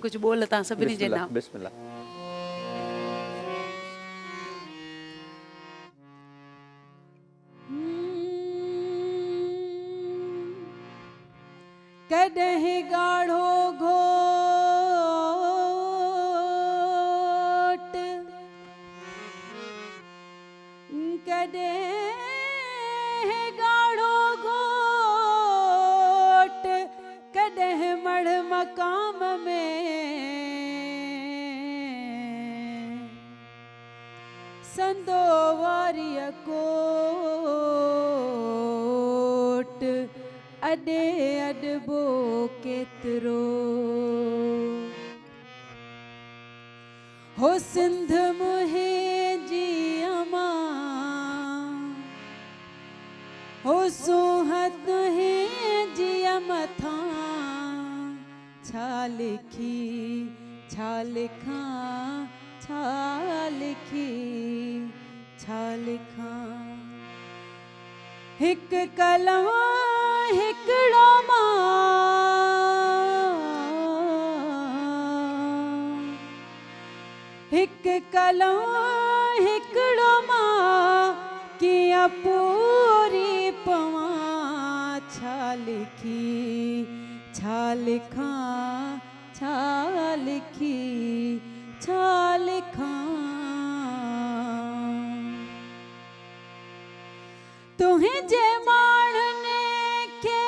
कुछ बोलता सभिनी जे नाम। बिस्मिल्लाह। कॾहिं गाढ़ो घोट कॾहिं गाढ़ो घोट कॾहिं मड़ मकाम में संदो वारिय कोट अॾे अॾबो केतिरो हो सिंध मुंहिंजी अमां हो सोहत तुंहिंजी मथां छा लिखी छा लिखां छा लिखी छा लिखां हिक कलम हिकिड़ो मां हिक कलम हिकिड़ो मां कीअं पूरी पवां छा लिखी छा लिखां छा लिखी छा लिखां तुंहिंजे माण्हुनि खे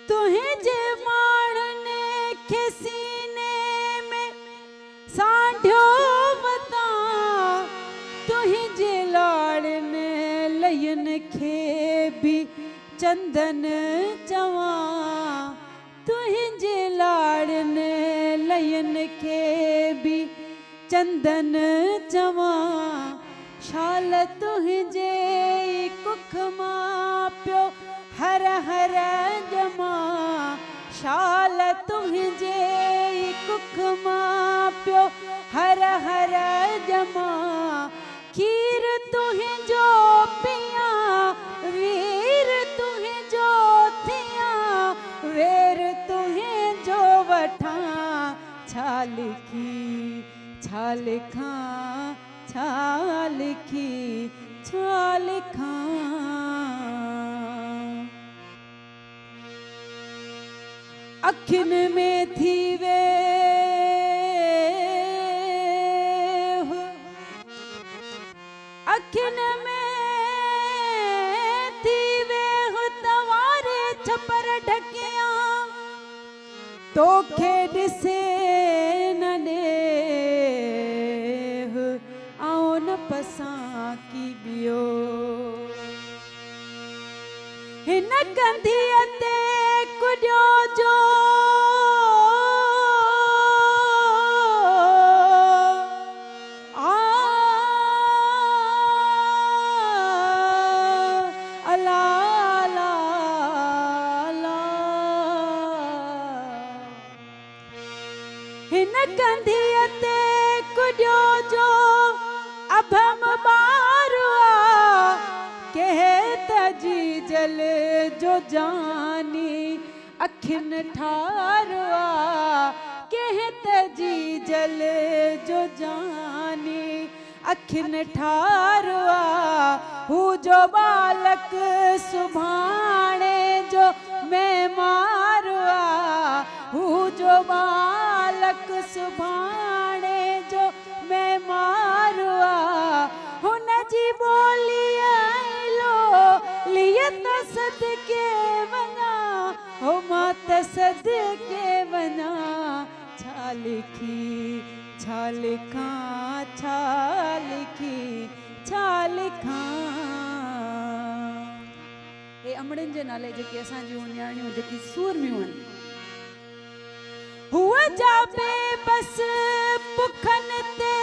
तुंहिंजे माण्हुनि खे सीने में सांढियो वतां तुंहिंजे लाड़नि लयनि खे बि चंदन चवां तुंहिंजे लाड़नि लयनि खे बि चंदन चवां शाल तुंहिंजे कुख मां पियो हर हर जमा शाल तुंहिंजे कुख मां पियो हर हर जमा खीर तुंहिंजो पियां वीर तुंहिंजो थियां वेर तुंहिंजो वठां छा लिखी छा लिखां छा लिखी छा लिखां अखियुनि में थी वे अखियुनि में थी वे तवारे छपर ढकियां तोखे ॾिसे न ॾेह आऊं न पसां की ॿियो हिन कंधीअ ते कुॾियो जो हिन कंधीअ ते कुॾियो जो अभम ॿारु कंहिं तजी जल जो जानी अखियुनि ठारो कंहिं तजी जल जो जानी अखियुनि ठारो हू जो बालक सुभाणे जो मैं मारो हू जो बालक सुभाणे जो मैं मारो हुन जी ॿोली लो लियत सदके वञा हो मां त सदके वञा छा लिखी छा लिखां छा लिखी छा लिखां हे अमड़नि जे नाले जेके असांजियूं न्याणियूं जेकी सूरमियूं आहिनि हुआ जा बेबस बुखन ते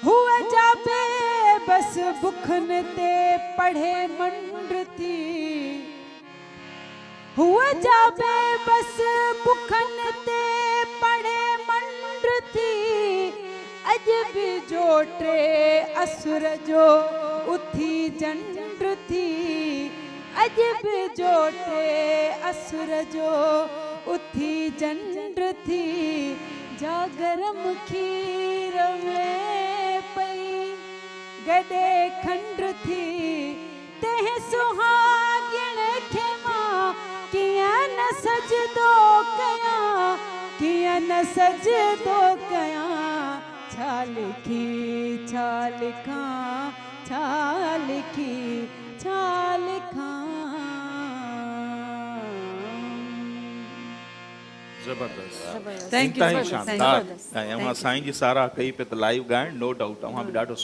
हुआ जा बेबस बुखन ते पढ़े मंड थी हुआ जा बेबस बुखन ते पढ़े मंड थी अज बि जो टे असुर जो उथी जंड थी अजब जोटे असुर जो उथी जंड थी जागरम खीर में पई गडे खंड थी तेह सुहागिण खे मां कियां न सजदो कयां कियां न सजदो कयां छा लिखी छा लिखां छा लिखी छा लिखां। जबरदस्त, थैंक यू, शानदार। साईं जी सारा कई पे त लाइव गाइण नो डाउट, अवां भी ॾाढो